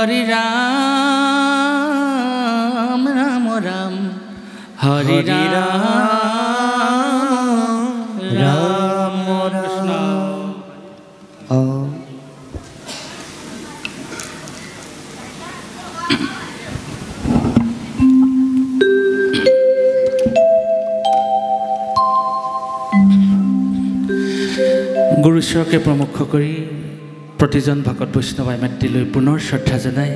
হৰি ৰাম ৰাম ৰাম হৰি ৰাম ৰাম কৃষ্ণ। গুৰু ঈশ্বৰকে প্ৰমুখ কৰি প্ৰতিজন ভকত বৈষ্ণৱাই মাতৃলৈ পুনৰ শ্ৰদ্ধা জনায়।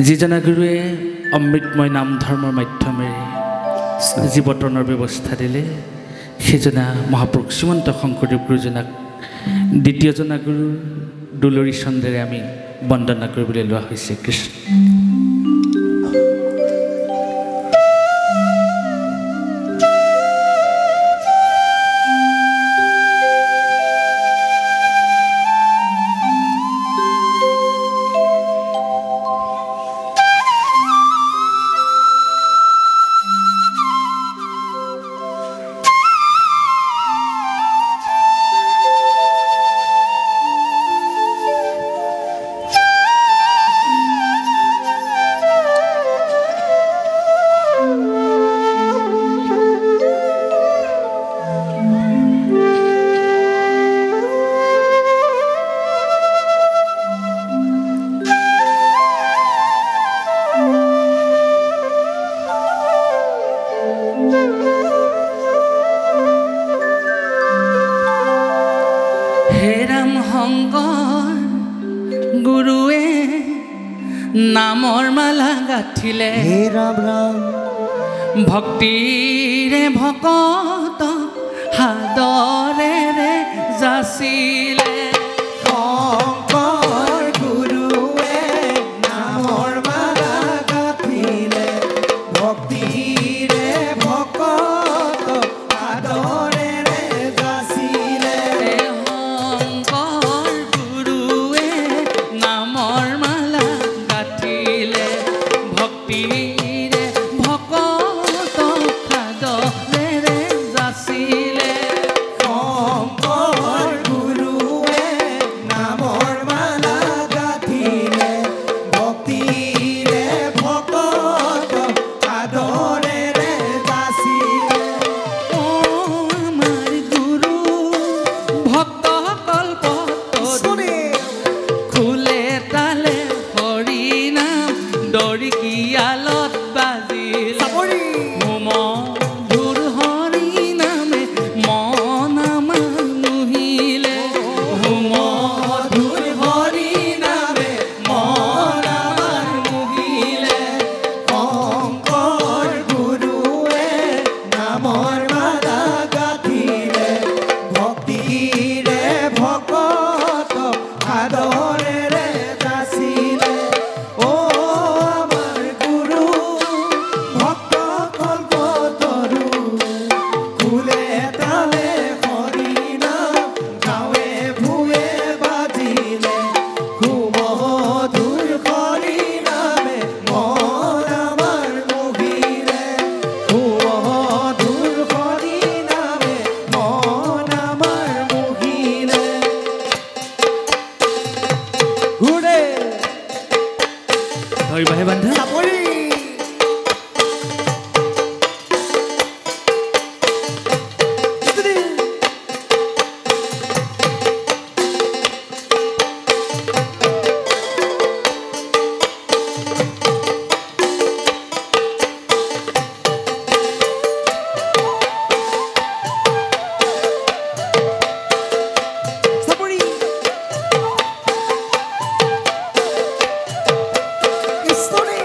যিজনা গুৰুৱে অমৃতময় নাম ধৰ্মৰ মাধ্যমেৰে জীৱতৰণৰ ব্যৱস্থা দিলে সেইজনা মহাপুৰুষ শ্ৰীমন্ত শংকৰদেৱ গুৰুজনাক দ্বিতীয়জনা গুৰুৰ দুলৰী চন্দ্ৰেৰে আমি বন্দনা কৰিবলৈ লোৱা হৈছে। কৃষ্ণ। গুৰুৱে নামৰ মালা গাঁঠিলে, হে ৰাম ৰাম ভক্তিৰে ভকত সাদৰেৰে যাচিলে। শংকৰ গুৰুৱে নামৰ মালা গাঁঠিলে, ভক্তিৰে ভকত সাদৰেৰে যাচিলে। শংকৰ গুৰুৱে নামৰ মালা গাঁঠিলে, ভক্তিৰে ভকত সাদৰেৰে যাচিলে। শংকৰ গুৰুৱে নামৰ মালা গাঁঠিলে, ভক্তিৰে ভকত সাদৰেৰে যাচিলে। ও আমাৰ গুৰু ভক্ত কল্পতৰু, খোলে তালে হৰি নাম দৰিকিয়ালত বাজিল। মধুৰ হৰি নামে মন আমাৰ মোহিলে, মধুৰ হৰি নামে মন আমাৰ মোহিলে। শংকৰ গুৰুৱে নামৰ মালা গাঁঠিলে, ভক্তিৰে ভকত সাদৰেৰে যাচিলে। ও আমাৰ গুৰু ভক্ত কল্পতৰু, খোলে তালে হৰি নাম গাঁৱে ভূঞে বাজিলে। সুমধুৰ হৰি নামে মন আমাৰ মোহিলে, সুমধুৰ হৰি নামে মন আমাৰ মোহিলে। ঘূৰে ধৰিবাহে বান্ধা চাপৰি চাপৰি কৃষ্ণনে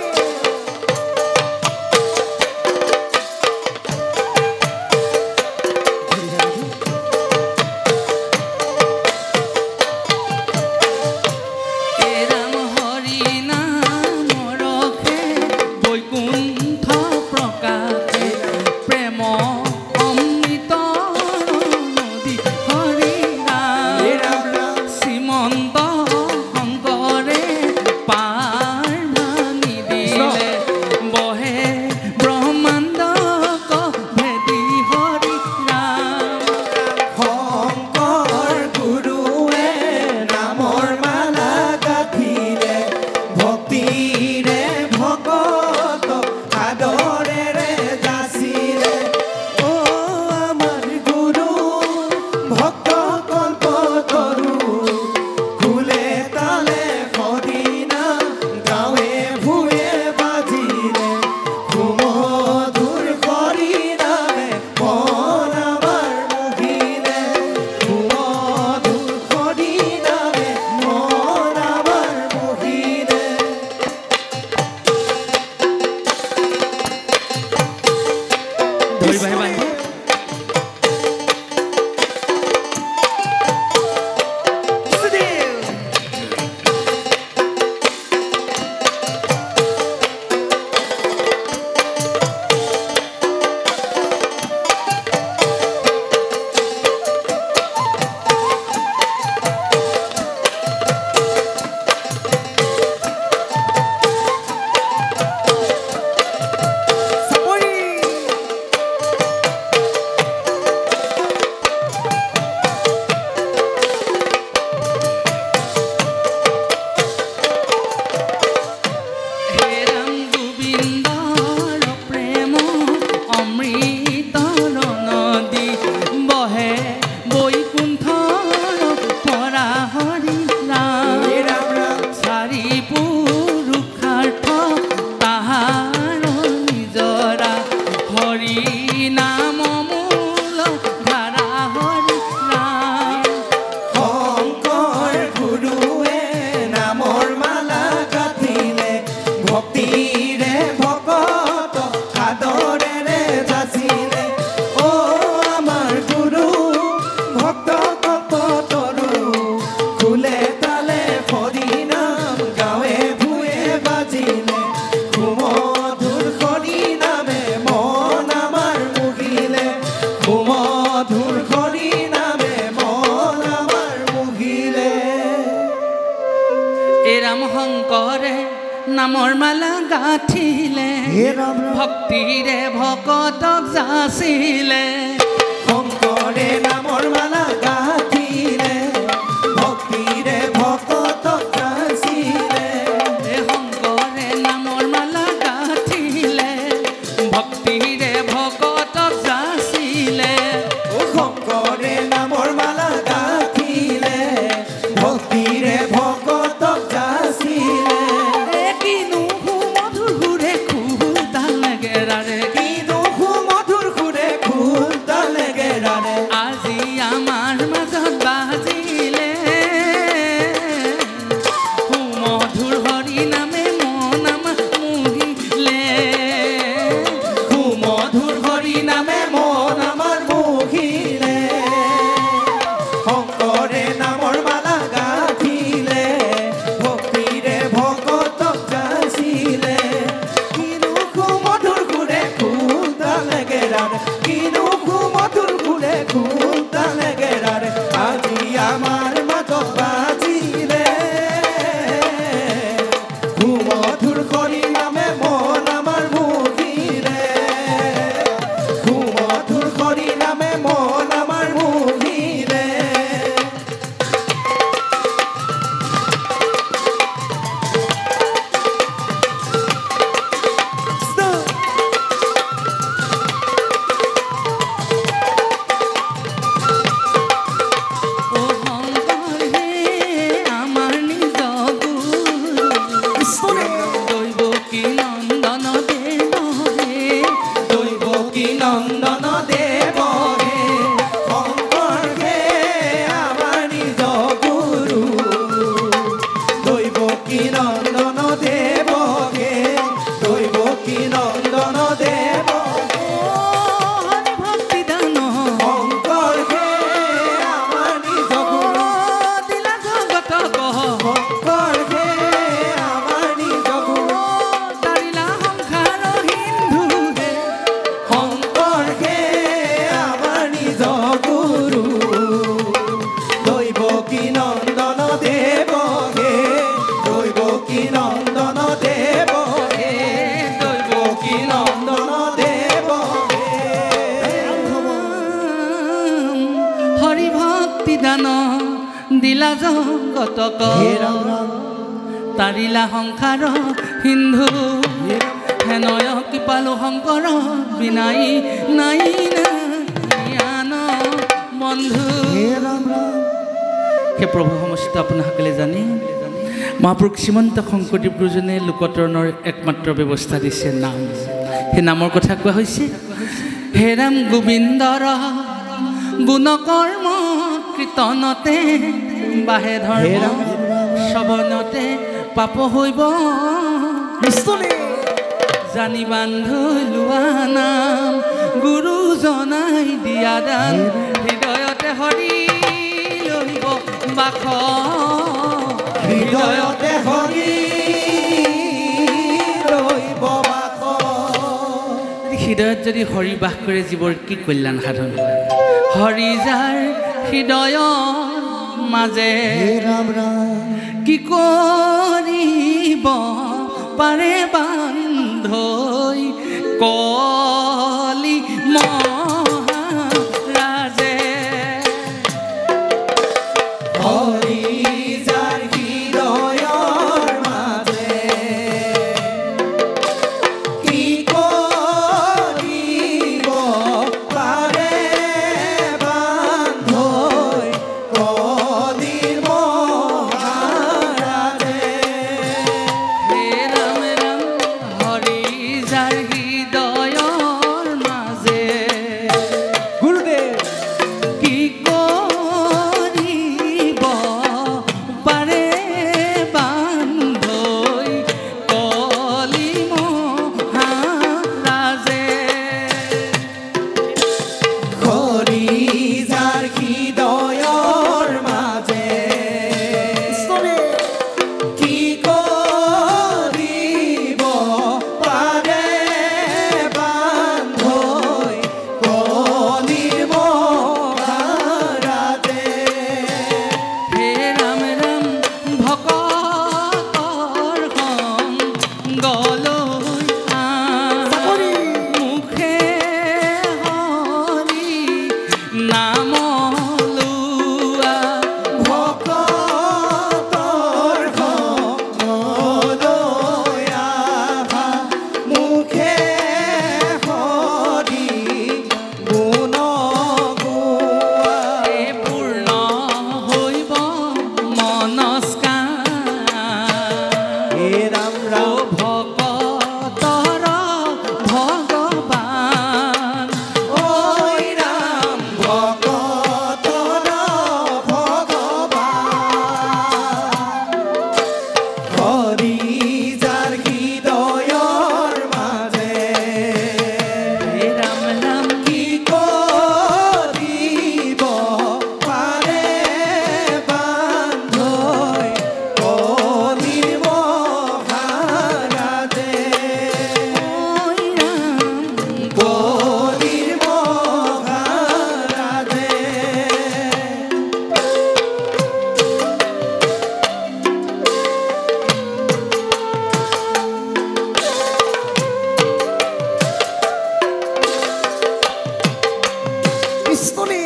ৰাম শংকৰে নামৰ মালা গাঁঠিলে হে ৰাম ৰাম ভক্তিৰে ভকতক যাচিলে শংকৰে নামৰ মালা গাঁঠিলে ভক্তিৰে ভকতক যাচিলে শংকৰে নামৰ মালা গাঁঠিলে ভক্তিৰে ভকতক যাচিলে শংকৰে নামৰ মালা গাঁঠিলে ভক্তিৰে ভকতক যাচিলে কিনো সুমধুৰ সুৰে খুদাল গেৰাৰে কিনো সুমধুৰ সুৰে খুদাল গেৰাৰে আজি আমাৰ মাজত বাজিলে সুমধুৰ হৰি নামে মন আমাৰ মোহিলে সুমধুৰ হৰি নামে মন আমাৰ মোহিলে শংকৰে নামৰ মালা গাঁঠিলে ভক্তিৰে ভকতক যাচিলে কিনো সুমধুৰ সুৰে খুদাল গেৰাৰে কিনো সুমধুৰ সুৰে খুদাল গেৰাৰে আজি আমাৰ মাজত বাজিলে সুমধুৰ হৰি নামে মন আমাৰ মোহিলে সুমধুৰ হৰি নামে মন আমাৰ মোহিলে ও শংকৰ হে আমাৰ নিজ গুৰু দৈৱ কি নন্দন দেৱ হে দৈৱ কি নন্দন দেৱ হে শংকৰ হে আমাৰ নিজ গুৰু দৈৱ কি নন্দন দেৱ হে দৈৱ কি নন্দন দেৱ হৰি ভক্তি দান শংকৰ হে আমাৰ নিজ গুৰু দিলা জগত কহ শংকৰ হে আমাৰ নিজ গুৰু তাৰিলা সংসাৰ হিন্দু হে শংকৰ হে আমাৰ নিজ গুৰু দৈৱ কি নন্দন দেৱ হে দৈৱ কি নন্দন দেৱ হে দৈৱ কি নন্দন দেৱ হে হৰি ভক্তি দান দিলা জগতক হে ৰাম ৰাম তাৰিলা সংসাৰ সিন্ধু হেনয় কৃপালু শংকৰ বিনাই নাই জ্ঞান বন্ধু হে ৰাম ৰাম হে প্ৰভু সমস্ত আপোনাসকলে জানে মহাপুৰুষ শ্ৰীমন্ত শংকৰদেৱ গুৰুজনে লোকতৰণৰ একমাত্ৰ ব্যৱস্থা দিছে নাম সেই নামৰ কথা কোৱা হৈছে হে ৰাম গোবিন্দৰ গুণকৰ্ম কীৰ্তনতে বাহে হে ৰাম ধৰ্ম শ্ৰৱণতে পাপ হৈব নিশ্চয় জানি বান্ধু লোৱা নাম গুৰু জনাই দিয়া দান হৃদয়তে হৰি লহিব বাস হৃদয়তে হৰি ৰহিব বাস হৃদয়ত যদি হৰি বাস কৰে জীৱৰ কি কল্যাণ সাধন হয় হৰি যাৰ হৃদয়ৰ মাজে হে ৰাম ৰাম কি কৰিব পাৰে বান্ধৈ কলি মহাৰাজে হৰি যাৰ হৃদয়ৰ মাজে কি কৰিব পাৰে বান্ধৈ কলিৰ মহাৰাজে হে ৰাম ৰাম হৰি যাৰ হৃদয়ৰ মাজে ৰাম ও ৰাম ভকতৰ ভগৱান ঐ ৰাম ভকতৰ ভগৱান হৰি যাৰ হৃদয়ৰ মাজে হে ৰাম ৰাম কি কৰিব পাৰে বান্ধৈ কলিৰ মহাৰাজে কলিৰ মহাৰাজে কৃষ্ণনে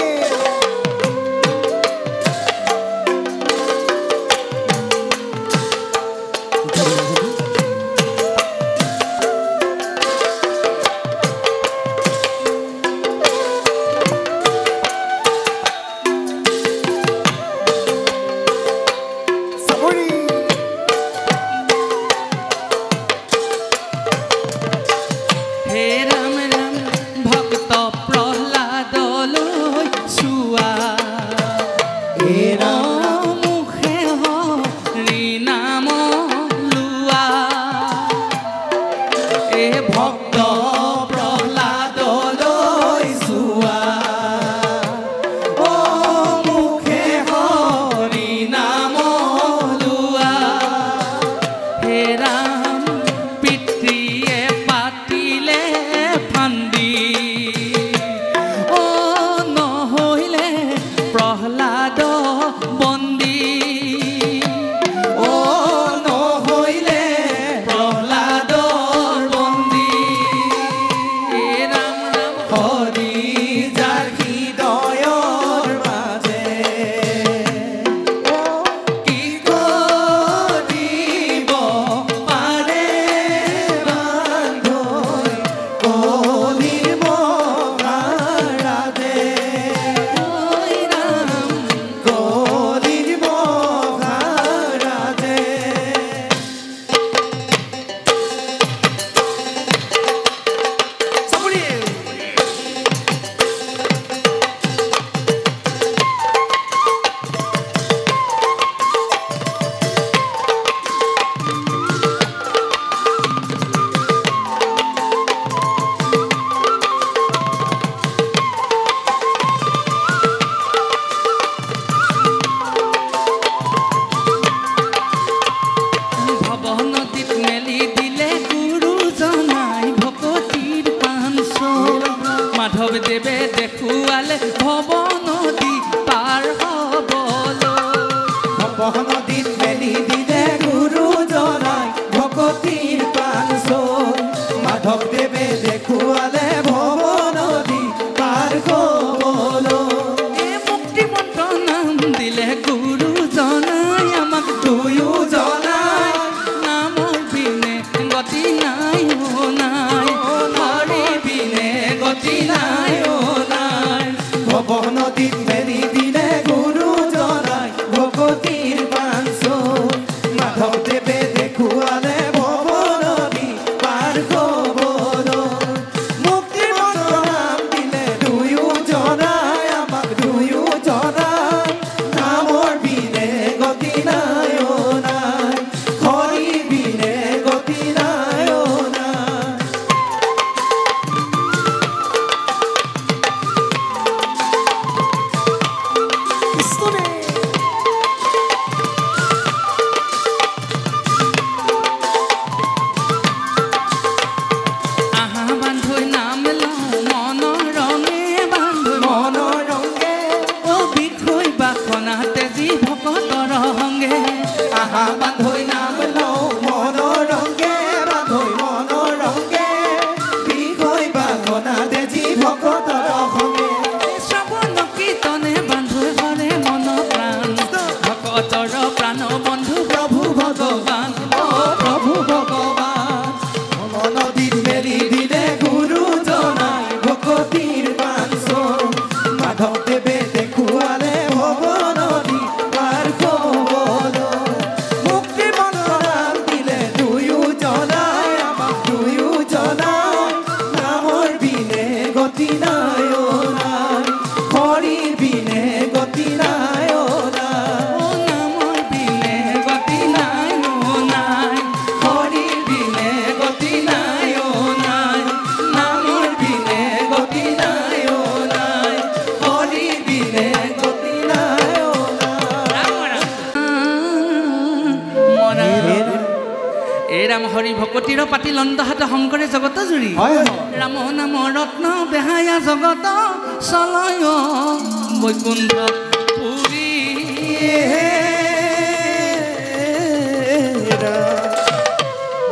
চাবৰি হে ৰাম ৰাম ভক্ত প্ৰহ্লাদলৈ চোৱা হে ৰাম মুখে হৰি নাম লোৱা এ ভক্ত প্ৰহ্লাদলৈ চোৱা ও মুখে হৰি নাম লোৱা হে ৰাম পিতৃয়ে পাতিলে ফান্দি ও নহৈলে প্ৰহ্লাদ বন্দী ও নহৈলে প্ৰহ্লাদৰ বন্দী হে ৰাম ৰাম হৰি যাৰ হৃদয়ৰ মাজে কি কৰিব পাৰে বান্ধৈ কলিৰ মহাৰাজে কলিৰ মহাৰাজে চাবৰি ভৱ নদীত মেলি দিলে গুৰুজনাই ভকতিৰ পাঞ্চ মাধৱদেৱে দেখুৱালে ভৱ নদী পাৰ হ'বলৈ ভৱ নদীত মেলি দিলে গুৰুজনাই ভকতিৰ পাঞ্চল মাধৱদেৱে দেখুৱালে ভৱ নদী পাৰ হ'বলৈ এই মুক্তি মন্ত্ৰ নাম দিলে গুৰুজনাই আমাক দুয়োজনাই নামৰ বিনে গতি নাই অ নাই হৰি বিনে গতি নাই অ নাই ভৱ নদীত মেলি দিলে গুৰুজনাই ভকতিৰ পাঞ্চল মাধৱদেৱে দেখুৱালে ভৱ নদী পাৰ হ'বলৈ এই ৰাম হৰি ভকতিৰ পাতি লণ্ডহাত শংকৰে জগত জুৰি ৰাম নাম ৰত্ন বেহায়া জগত চলয় বৈকুণ্ঠ পুৰী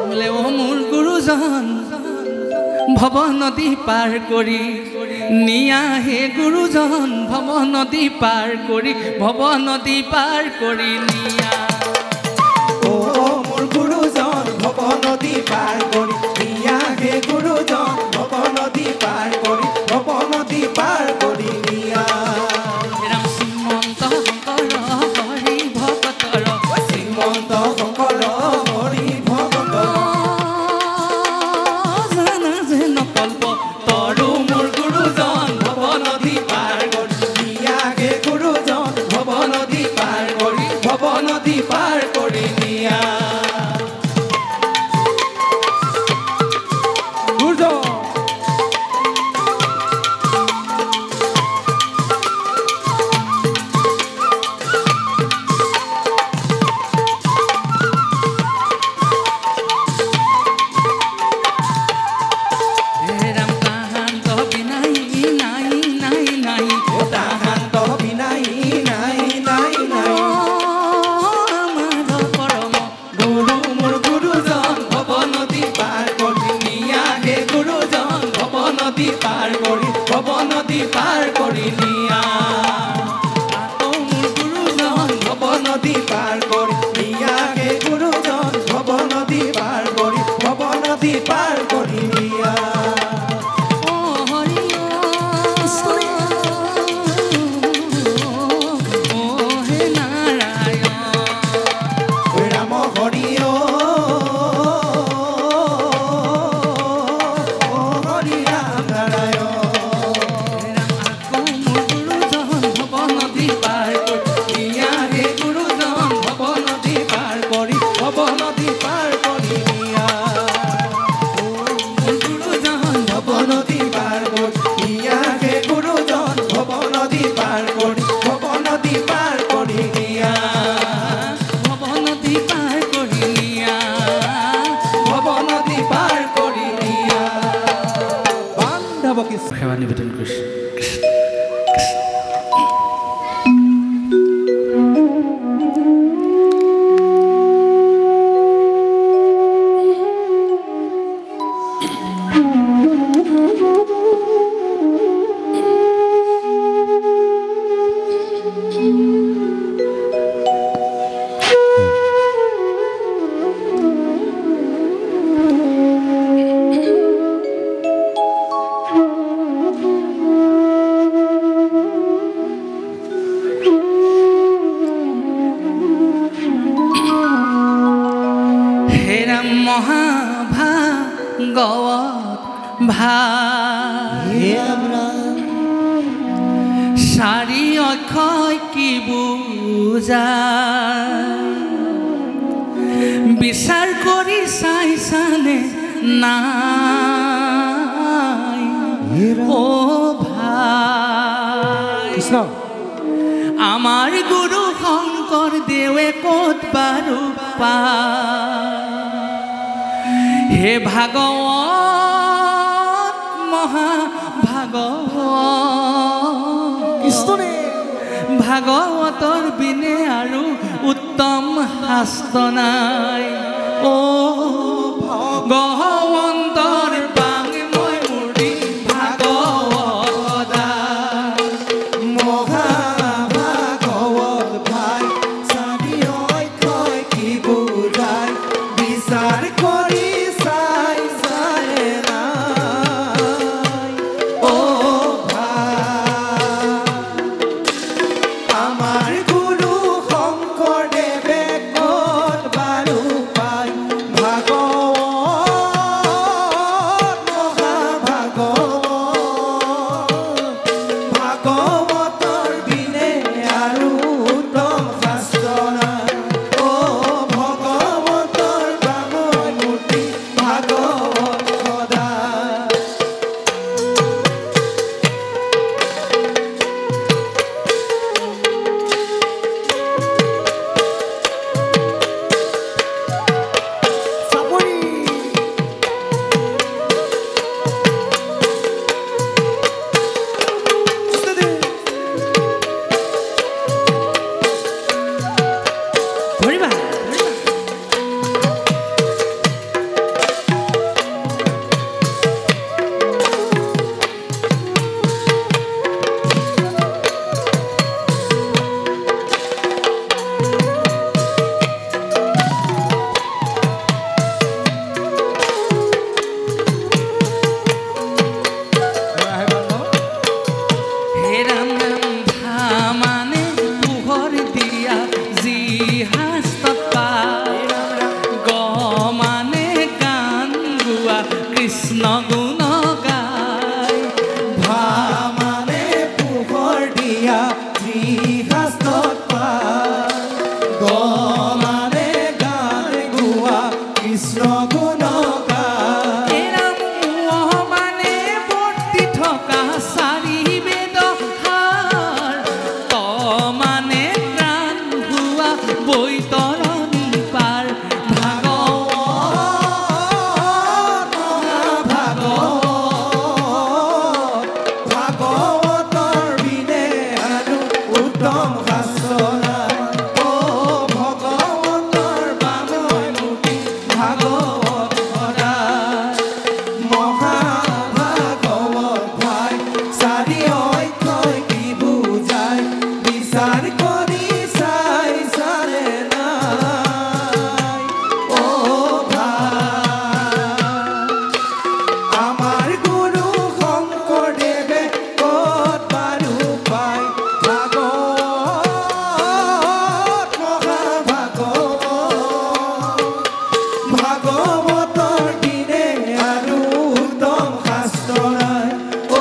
বোলে অ মোৰ গুৰুজন ভৱ নদী পাৰ কৰি নিয়া হে গুৰুজন ভৱ নদী পাৰ কৰি ভৱ নদী পাৰ কৰি নিয়া মোৰ গুৰুজন ভৱ নদী পাৰ কৰি নিয়া হে গুৰুজন ভৱ নদী পাৰ কৰি ভৱ নদী পাৰ কৰি নিয়া ৰাম শ্ৰীমন্ত শংকৰ হৰি ভকতৰ শ্ৰীমন্ত শংকৰ হৰি ভকতৰ জানা যে নকল্প তৰু মোৰ গুৰুজন ভৱ নদী পাৰ কৰি নিয়া হে গুৰুজন ভৱ নদী পাৰ কৰি ভৱ নদী পাৰ কৰি নিয়া সেৱা নিবেদন কৰিছোঁ চাৰি অক্ষয় কি বুজা বিচাৰ কৰি চাইছানে নাই ও ভাই আমাৰ গুৰু শংকৰ দেৱে ক'ত বাৰু পা হে ভাগৱত ভাগৱতৰ বিনে আৰু উত্তম শাস্ত্ৰ নাই ও ভগৱন্তৰ পাং মই মুৰি ভাগৱত মহাভাগৱত ভাই চাৰি অক্ষয় কি বুজাই বিচাৰ কৰি চাই চাই নাই ও ভাই আমাৰ গুৰু শংকৰদেৱে ক'ত বাৰু পাই ভাগৱত কৃষ্ণ গুণ গায় এৰাম মানে বৰ্তি থকা চাৰি বেদ সাৰ ত মানে প্ৰাণ হোৱা বৈতৰণী পাৰ ভাগৱতৰ বিনে আৰু উত্তম শাস্ত্ৰ নাই অ ভগৱতৰ বাময় মূৰ্তি ভাগৱত সদায় মহাভাগৱত ভাই চাৰি অক্ষয় কি বুজাই বিচাৰ কৰি চাই চালে নাই অ ভাই আমাৰ গুৰু শংকৰদেৱে ক'ত বাৰু পায় ভাগৱতৰ দিনে আৰু উত্তম শাস্ত্ৰ নাই অ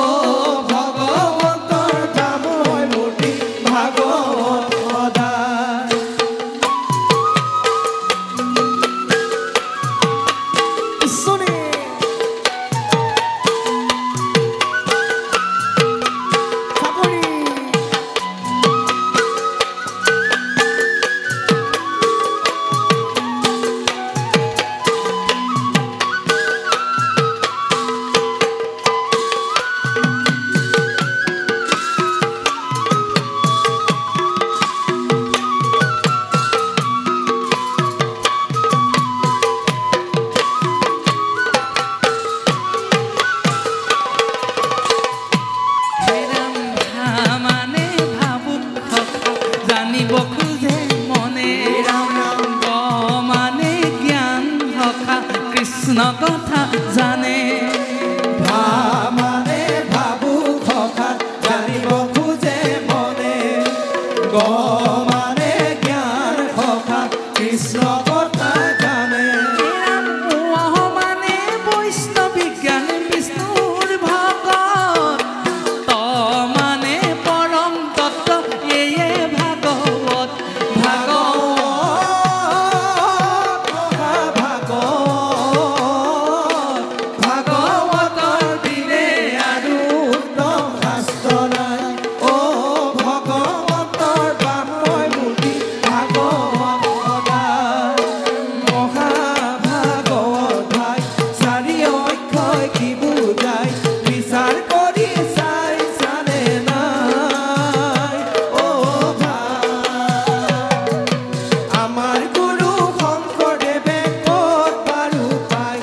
ভগৱতৰ বাময় মূৰ্তি ভাগৱত সদায় ঈশ্বৰে চাপৰি হেৰাম মানে ভাবুক থকা জানিব খোজে মনে ৰাম ৰাম গ মানে জ্ঞান থকা কৃষ্ণ কথা জানে ভা মানে ভাবু সখা জানিব খোজে মনে গ মানে জ্ঞান সখা কৃষ্ণ কথা জানে এৰাম মানে বৈষ্ণৱী জ্ঞান বিষ্ণুৰ ভগত ত মানে পৰম তত্ত্ব এয়ে ভাগৱত ভাগৱতৰ দিনে আৰু উত্তম শাস্ত্ৰ নাই অ ভগৱতৰ বাময় মূৰ্তি ভাগৱত সদায় মহাভাগৱত ভাই চাৰি অক্ষয় কি বুজাই বিচাৰ কৰি চাই চালে নাই অ ভাই আমাৰ গুৰু শংকৰদেৱে ক'ত বাৰু পায়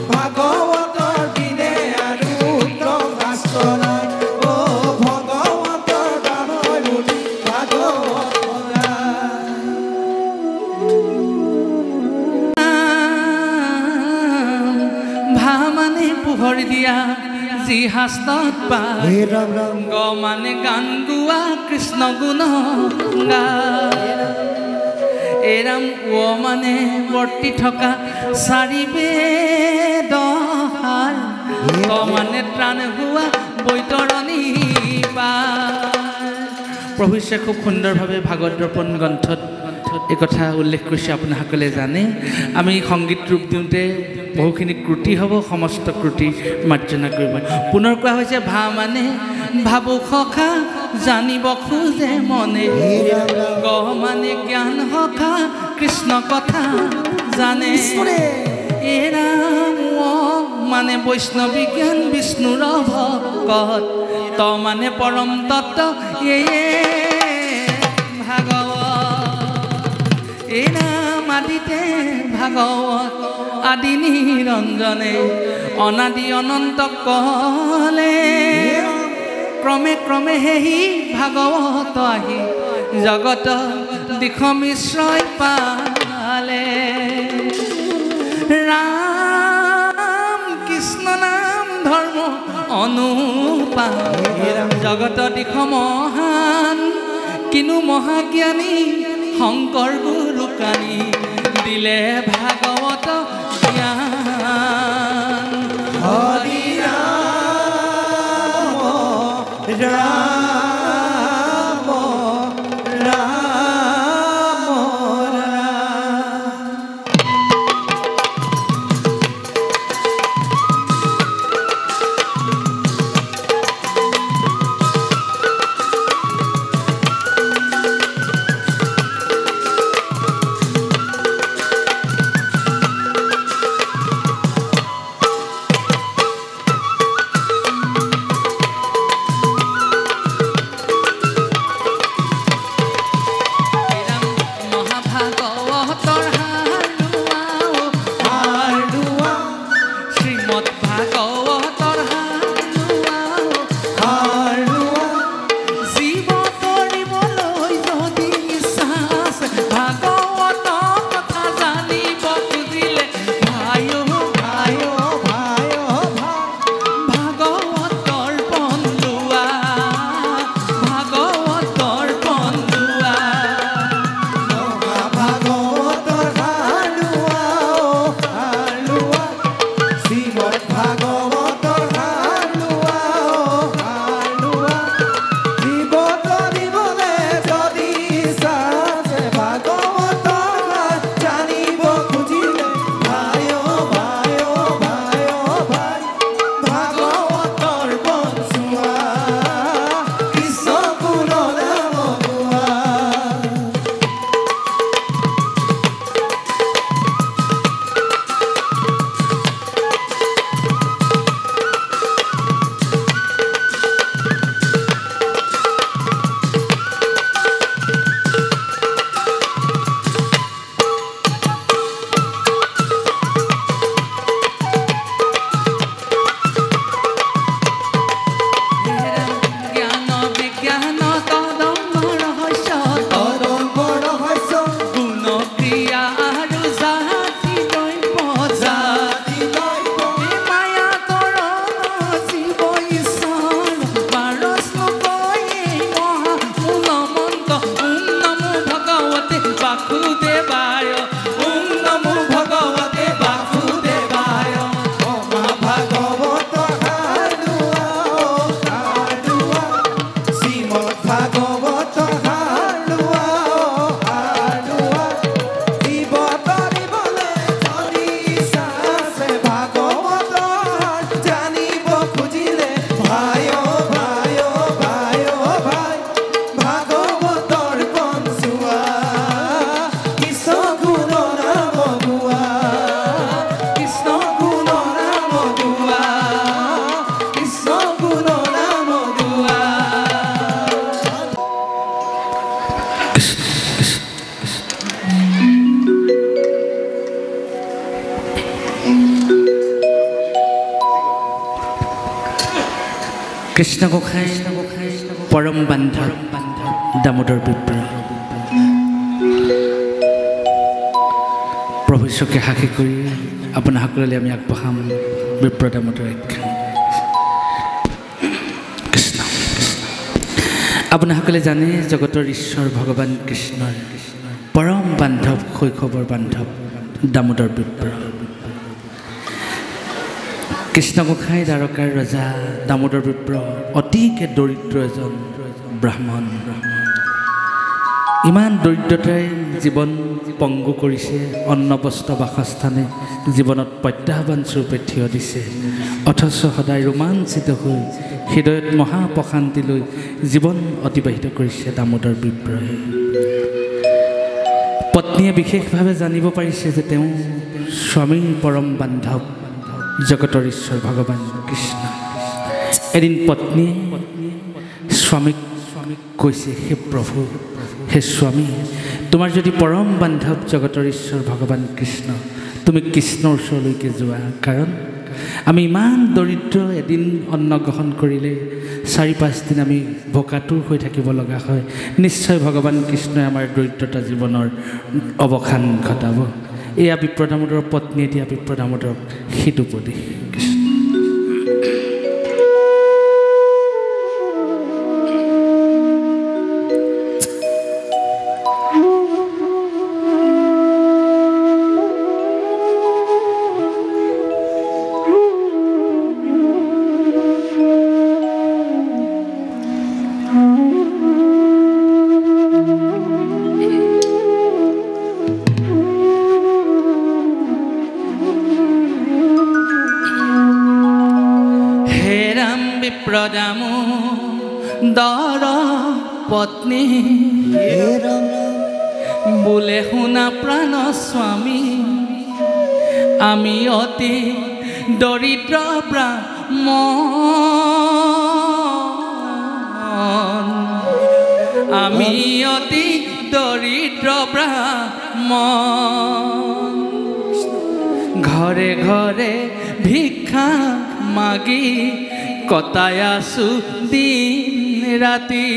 ভাগৱতৰ দিনে আৰু উত্তম শাস্ত্ৰ নাই অ ভগৱতৰ বাময় মূৰ্তি ভাগৱত সদায় ভা মানে পোহৰ দিয়া যি শাস্ত্ৰত পায় ৰাম ৰাম গ মানে গান গোৱা কৃষ্ণ গুণ গা এৰাম মানে বৰ্তি থকা চাৰি বেদ সাৰ ত মানে ত্ৰাণ হোৱা বৈতৰণী পাৰ প্ৰভু ঈশ্বৰে খুব সুন্দৰভাৱে ভাগৱত দৰ্পণ গ্ৰন্থত এই কথা উল্লেখ কৰিছে আপোনাসকলে জানে আমি সংগীত ৰূপ দিওঁতে বহুখিনি ক্ৰুটি হ'ব সমস্ত ক্ৰুটি মাৰ্জনা কৰিব পুনৰ কোৱা হৈছে ভা মানে ভাবু সখা জানিব খোজে মনে গ মানে জ্ঞান সখা কৃষ্ণ কথা জানে এৰাম মানে বৈষ্ণৱী জ্ঞান বিষ্ণুৰ ভগত ত মানে পৰম তত্ত্ব এয়ে ভাগৱত এৰাম আদিতে ভাগৱত আদি নিৰঞ্জনে অনাদি অনন্ত কলে ক্ৰমে ক্ৰমে হেহি ভাগৱত আহি জগত দিশ মিশ্ৰই পালে ৰাম কৃষ্ণ নাম ধৰ্ম অনুপা জগত দিশ মহান কিনো মহাজ্ঞানী শংকৰ গুৰু কানি দিলে ভাগৱত জ্ঞান হৰি ৰাম ৰাম ৰাম কৃষ্ণ গোসাই পৰম বান্ধৱ দামোদৰ বিপ্ৰ প্ৰভু ঈশ্বৰকে সাক্ষী কৰি আপোনাসকললৈ আমি আগবঢ়াম বিপ্ৰ দামোদৰ আখ্যান। কৃষ্ণ আপোনাসকলে জানে জগতৰ ঈশ্বৰ ভগৱান কৃষ্ণৰ পৰম বান্ধৱ শৈশৱৰ বান্ধৱ দামোদৰ বিপ্ৰ। কৃষ্ণ গোসাই দ্বাৰকাৰ ৰজা দামোদৰ বিপ্ৰ অতিকে দৰিদ্ৰ এজন ব্ৰাহ্মণ। ইমান দৰিদ্ৰতাই জীৱন পংগু কৰিছে, অন্ন বস্ত্ৰ বাসস্থানে জীৱনত প্ৰত্যাহ্বান স্বৰূপে থিয় দিছে, অথচ সদায় ৰোমাঞ্চিত হৈ হৃদয়ত মহাপ্ৰশান্তিলৈ জীৱন অতিবাহিত কৰিছে দামোদৰ বিপ্ৰই। পত্নীয়ে বিশেষভাৱে জানিব পাৰিছে যে তেওঁ স্বামীৰ পৰম বান্ধৱ জগতৰ ঈশ্বৰ ভগৱান কৃষ্ণ। এদিন পত্নীয়ে স্বামীক কৈছে, হে প্ৰভু, হে স্বামী, তোমাৰ যদি পৰম বান্ধৱ জগতৰ ঈশ্বৰ ভগৱান কৃষ্ণ, তুমি কৃষ্ণৰ ওচৰলৈকে যোৱা, কাৰণ আমি ইমান দৰিদ্ৰ, এদিন অন্ন গ্ৰহণ কৰিলে ৪-৫ দিন আমি ভোকাতুৰ হৈ থাকিব লগা হয়। নিশ্চয় ভগৱান কৃষ্ণই আমাৰ দৰিদ্ৰতা জীৱনৰ অৱসান ঘটাব। এয়া বিপ্ৰ দামোদৰৰ পত্নীয়ে দিয়া বিপ্ৰ দামোদৰক হিত উপদেশ। দামোদৰ পত্নী বোলে শুনা প্ৰাণ স্বামী, আমি অতি দৰিদ্ৰ ব্ৰাহ্মণ, আমি অতি দৰিদ্ৰ ব্ৰাহ্মণ, ঘৰে ঘৰে ভিক্ষা মাগি কটাই আছো দিন ৰাতি,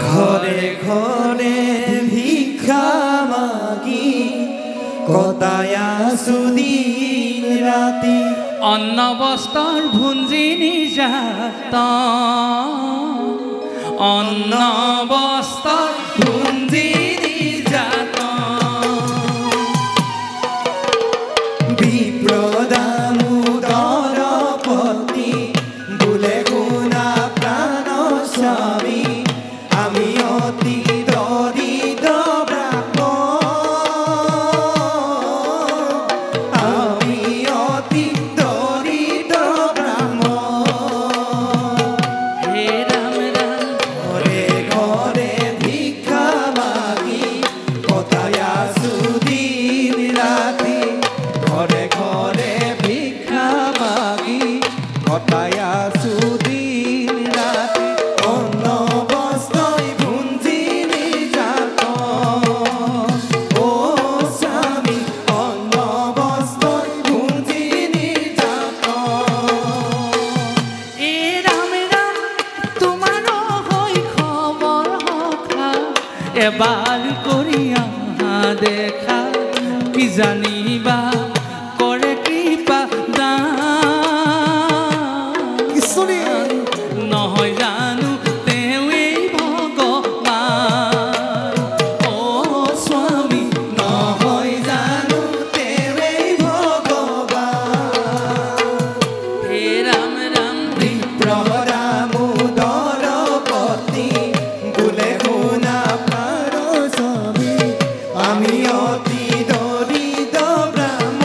ঘৰে ঘৰে ভিক্ষা মাগি কটাই আছো দিন ৰাতি, অন্ন বস্ত্ৰৰ ভুঞ্জি নিৰ্যাতন, অন্ন বস্ত্ৰৰ ভুঞ্জি নিৰ্যাতন, বিপ্ৰ দামোদৰ পত্নী বোলে শুনা প্ৰাণ স্বামী, আমি অতি দৰিদ্ৰ ব্ৰাহ্মণ, আমি অতি দৰিদ্ৰ ব্ৰাহ্মণ, হে ৰাম ৰাম ঘৰে ঘৰে ভিক্ষা মাগি কটাই আছো দিন ৰাতি, ঘৰে ঘৰে ভিক্ষা মাগি কটাই আছো দিন ৰাতি, অন্ন বস্ত্ৰই ভুঞ্জি নিৰ্যাতন, অ স্বামী অন্ন বস্ত্ৰই ভুঞ্জি নিৰ্যাতন, এ ৰাম ৰাম তোমাৰো শৈশৱৰ সখা, এবাৰ কৰি আহা দেখা, কি জানিবা কৰে কৃপা দান, নহয় জানো তেওঁৱেই ভগৱান, অ স্বামী নহয় জানো তেওঁৱেই ভগৱান, হে ৰাম ৰাম বিপ্ৰ দামোদৰ পত্নী বোলে শুনা প্ৰাণ স্বামী, আমি অতি দৰিদ্ৰ ব্ৰাহ্মণ,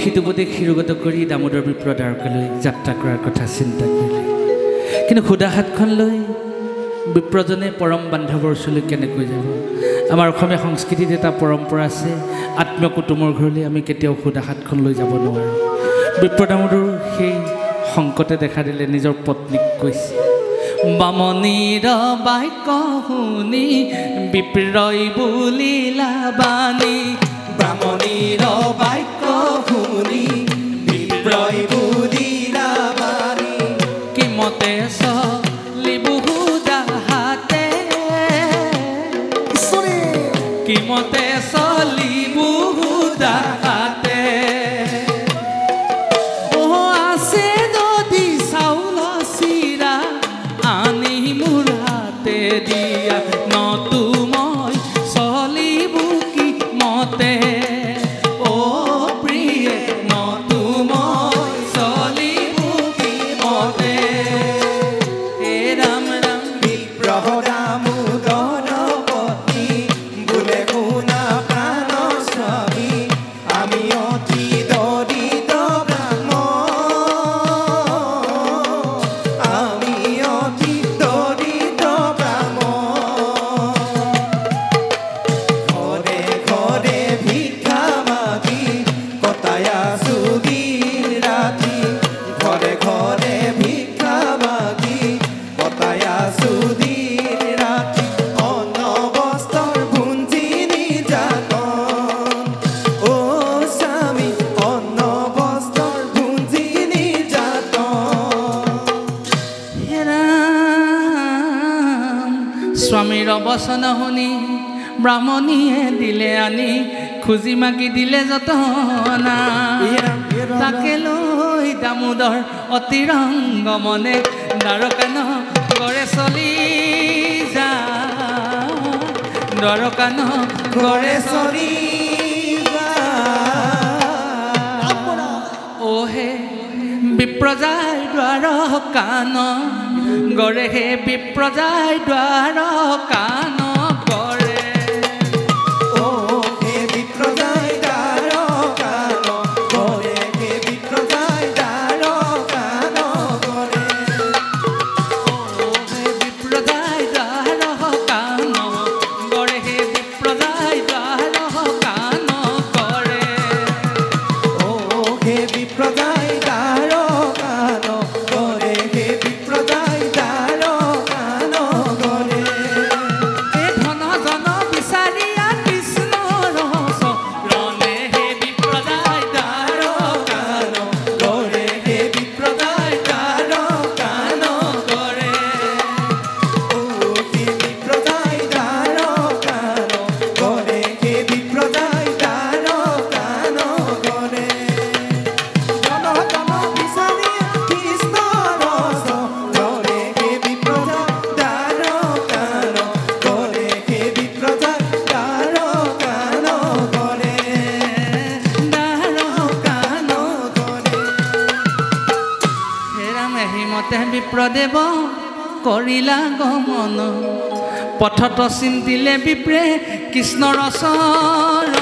সিটোপতি শিৰোগত কৰি দামোদৰ বিপ্ৰ দ্বাৰকালৈ যাত্ৰা কৰাৰ কথা চিন্তা কৰিলে কিন্তু সুদা হাতখন লৈ বিপ্ৰজনে পৰম বান্ধৱৰ ওচৰলৈ কেনেকৈ যাব আমাৰ অসমীয়া সংস্কৃতিত এটা পৰম্পৰা আছে আত্মীয় কুটুমৰ ঘৰলৈ আমি কেতিয়াও সুদা হাতখন লৈ যাব নোৱাৰোঁ বিপ্ৰ দামোদৰ সেই সংকটে দেখা দিলে নিজৰ পত্নীক কৈছে বামনীৰ বাক্য শুনি বিপ্ৰই বুলিলা বাণী ব্ৰাহ্মণীৰ বাক্য শুনি বিপ্ৰই বুলিলা বাণী কি মতে চলিবু যাহাতে কি মতে চলিবু যাহাতে আছে যদি চাউল চিৰা আনি মোৰ হাতে দিয়া নতু মই চলিবু কি মতে স্বামীৰ বচন শুনি ব্ৰাহ্মণীয়ে দিলে আনি খুজি মাগি দিলে যতনা তাকে লৈ দামোদৰ অতিৰংগ মনে দ্বাৰকান গৰে চলি যা দ্বাৰকান গৰে চলি ওহে বিপ্ৰজাই দ্বাৰ কান গৰে হে বিপ্ৰজাই দ্বাৰ কান গৰে ও হে বিপ্ৰজাই দ্বাৰ কান গৰে হে বিপ্ৰজাই দ্বাৰ কান গৰে ও হে বিপ্ৰজাই দ্বাৰ কান গৰে হে বিপ্ৰজাই দ্বাৰ কান গৰে ও হে বিপ্ৰজাই দ্বাৰ কান গৰে হে বিপ্ৰজাই দ্বাৰ কান গৰে এই ধন জন বিচাৰিয়া কৃষ্ণ ৰস ৰনে হে বিপ্ৰজাই দ্বাৰ কান গৰে হে বিপ্ৰজাই দ্বাৰ কান গৰে ও হে বিপ্ৰজাই দ্বাৰ কান গৰে হে বিপ্ৰজাই দ্বাৰ কান গৰে জন জন বিচাৰি কৃষ্ণ ৰস গৰে হে বিপ্ৰজাই দ্বাৰ কান গৰে হে বিপ্ৰজাই দ্বাৰ কান গৰে দ্বাৰ কান গৰে হেৰাম হিমতে বিপ্ৰদেৱ কৰিলা গমন পথত চিন্তিলে বিপ্ৰে কৃষ্ণৰ চৰণ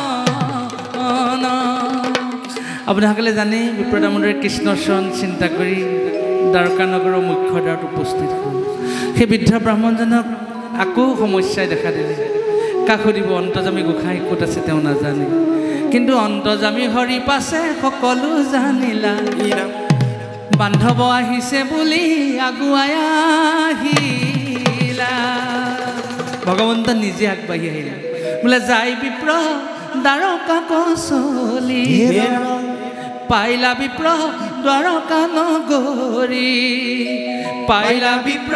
আপোনাসকলে জানে বিপ্ৰ দামোদৰে কৃষ্ণৰ চৰণ চিন্তা কৰি দ্বাৰকা নগৰৰ মুখ্য দ্বাৰত উপস্থিত হ'ল সেই বৃদ্ধ ব্ৰাহ্মণজনক আকৌ সমস্যাই দেখা দিলে কাক সুধিব অন্তৰ্যামী গোসাঁই ক'ত আছে তেওঁ নাজানে কিন্তু অন্তৰ্যামী হৰি পাছে সকলো জানিলা বান্ধৱ আহিছে বুলি আগুৱাই আহিলা ভগৱন্ত নিজে আগবাঢ়ি আহিলে বোলে যাই বিপ্ৰ দ্বাৰকা কচলি পাইলা বিপ্ৰ দ্বাৰকা নগৰী পাইলা বিপ্ৰ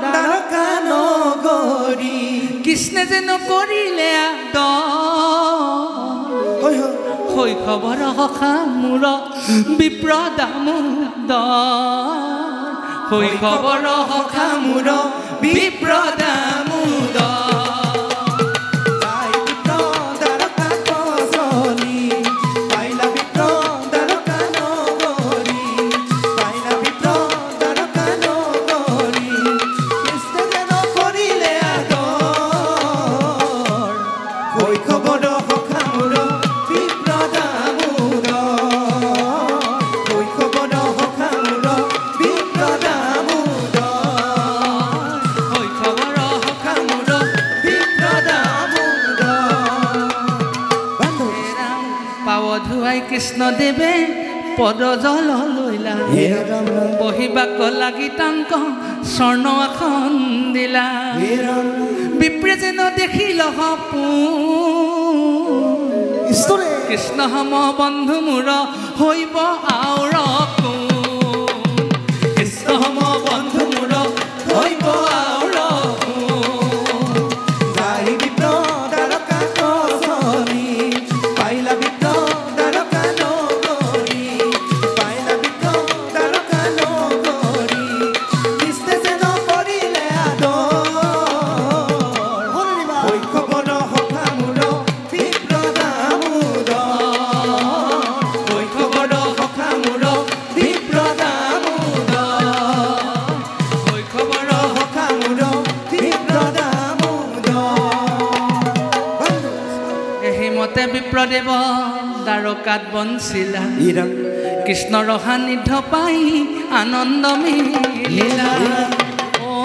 দ্বাৰকা নগৰী কৃষ্ণে যে নকৰিলে শৈশৱৰ সখা মূৰ বিপ্ৰ দামোদৰ শৈশৱৰ সখা মূৰ বিপ্ৰ দামোদৰ যাই বিপ্ৰ দ্বাৰকা কচলি পাইলা বিপ্ৰ দ্বাৰকা নগৰী পাইলা বিপ্ৰ দ্বাৰকা নগৰী কৃষ্ণে যে নকৰিলে আদৰ শৈশৱৰ সখা মূৰ বিপ্ৰ দামোদৰ কৃষ্ণদেৱে পদজল লৈলা হে ৰাম ৰাম বহিবাক লাগি তাংক স্বৰ্ণ আসন দিলা হে ৰাম বিপ্ৰে যেন দেখিল সপোন ঈশ্বৰে কৃষ্ণ সম বন্ধু মোৰ হৈব আওৰ কোন কৃষ্ণ সম বন্ধু মোৰ হৈব আওৰ কোন যাই বিপ্ৰ দ্বাৰকা কচনি পাইলা বিপ্ৰ দ্বাৰকা নগৰী পাইলা বিপ্ৰ দ্বাৰকা নগৰী কৃষ্ণে যেন কৰিলে আদৰ শৈশৱৰ সখা মোৰ বিপ্ৰ বিপ্ৰদেৱ দ্বাৰকাত বঞ্চিলা কৃষ্ণৰ সান্নিধ্য পাই আনন্দ মিলিলা অ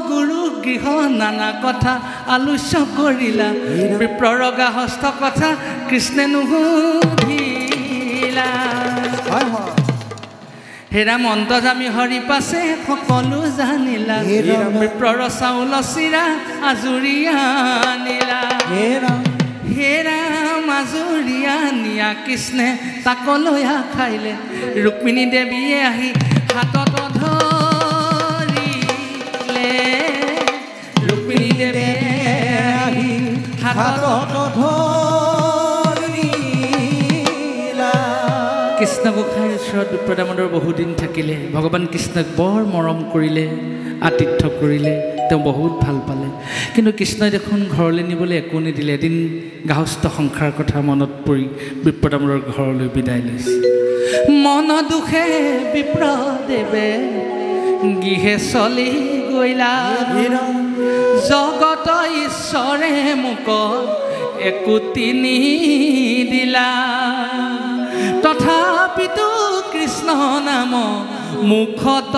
গুৰু গৃহ নানা কথা আলোচ্য কৰিলা বিপ্ৰৰ গাহস্থ কথা কৃষ্ণে নুসুধিলা হেৰা মন্তজামি হৰি পাছে সকলো জানিলা বিপ্ৰৰ চাউল চিৰা আজুৰিয়া আনিলা হেৰা মাজুৰিয়া নিয়া কৃষ্ণে তাকলৈয়া খাইলে ৰুক্মিণী দেৱীয়ে আহি হাতত ধৰিলে ৰুক্মিণী দেৱীয়ে আহি হাতত ধৰিলা কৃষ্ণ গোসাঁইৰ ওচৰত বিপ্ৰদামোদৰ বহুদিন থাকিলে ভগৱান কৃষ্ণক বৰ মৰম কৰিলে আতিথ্য কৰিলে তেওঁ বহুত ভাল পালে কিন্তু কৃষ্ণই দেখোন ঘৰলৈ নিবলৈ একো নিদিলে এদিন গাহস্থ সংসাৰ কথা মনত পৰি বিপ্ৰদামোদৰ ঘৰলৈ বিদায় লৈছে মন দুখে বিপ্ৰদেৱে গৃহে চলি গৈলা জগত ঈশ্বৰে মোক একোটি নিদিলা তথাপিতো কৃষ্ণ নাম মুখত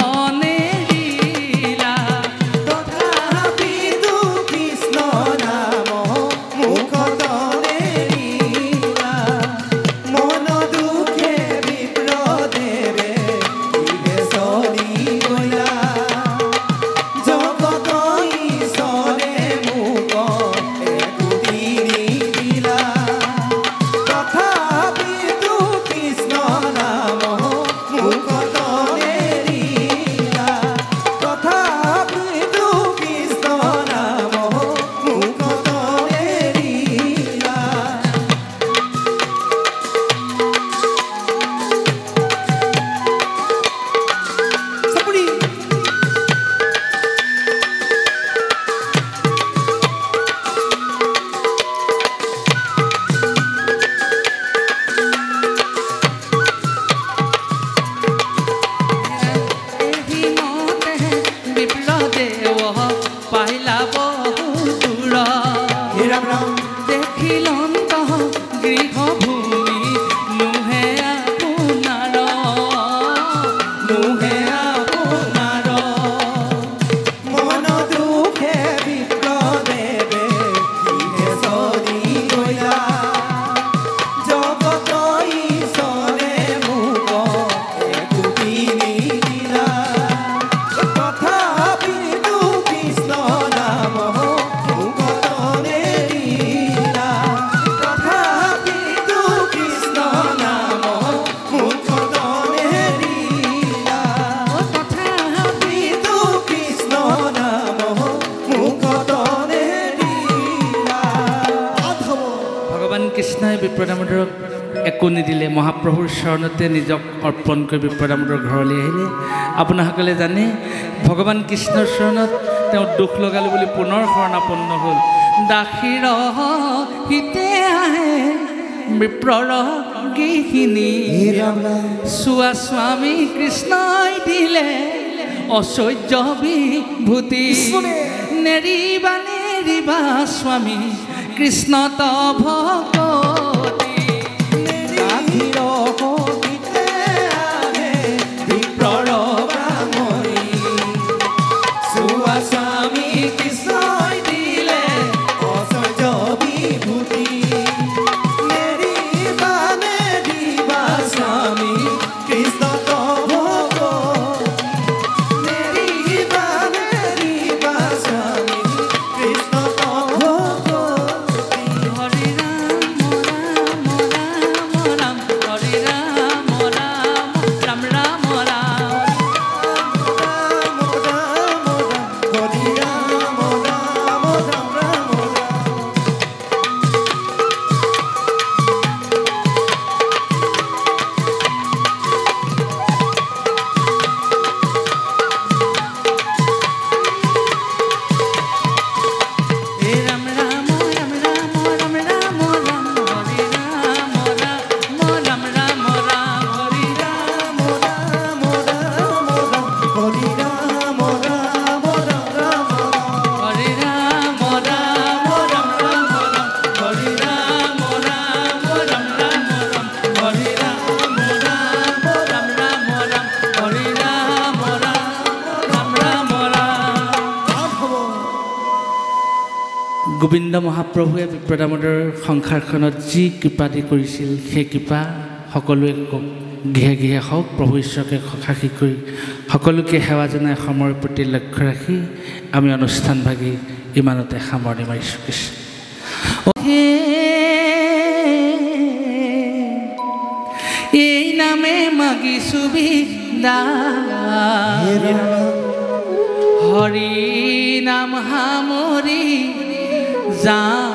বিপ্ৰদামোদৰক একো নিদিলে মহাপ্ৰভুৰ চৰণতে নিজক অৰ্পণ কৰি বিপ্ৰদামোদৰ ঘৰলৈ আহিলে আপোনাসকলে জানে ভগৱান কৃষ্ণৰ চৰণত তেওঁ দুখ লগালে বুলি পুনৰ শৰণাপন্ন হ'ল দাসীৰ হিতে আহে বিপ্ৰৰ গৃহিণী চোৱা স্বামী কৃষ্ণই দিলে ঐশ্বৰ্য বিভূতি নেৰিবা নেৰিবা স্বামী কৃষ্ণ ভকতি হৰি ৰাম ৰাম ৰাম ৰাম হৰি ৰাম ৰাম ৰাম ৰাম হৰি ৰাম ৰাম ৰাম ৰাম হৰি ৰাম ৰাম ৰাম ৰাম হৰি ৰাম ৰাম ৰাম ৰাম। গোবিন্দ মহাপ্ৰভুৱে বিপ্ৰদামোদৰ সংসাৰখনত যি কৃপা দি কৰিছিল সেই কৃপা সকলোৱে গৃহে গৃহে হওক। প্ৰভু ঈশ্বৰকে সাক্ষী কৰি সকলোকে সেৱা জনাই সময়ৰ প্ৰতি লক্ষ্য ৰাখি আমি অনুষ্ঠানভাগি ইমানতে সামৰণি মাৰিছোঁ। কৃষ্ণ এই নামে মাগিছোঁ বিদায়, হৰি নাম সামৰি যাওঁ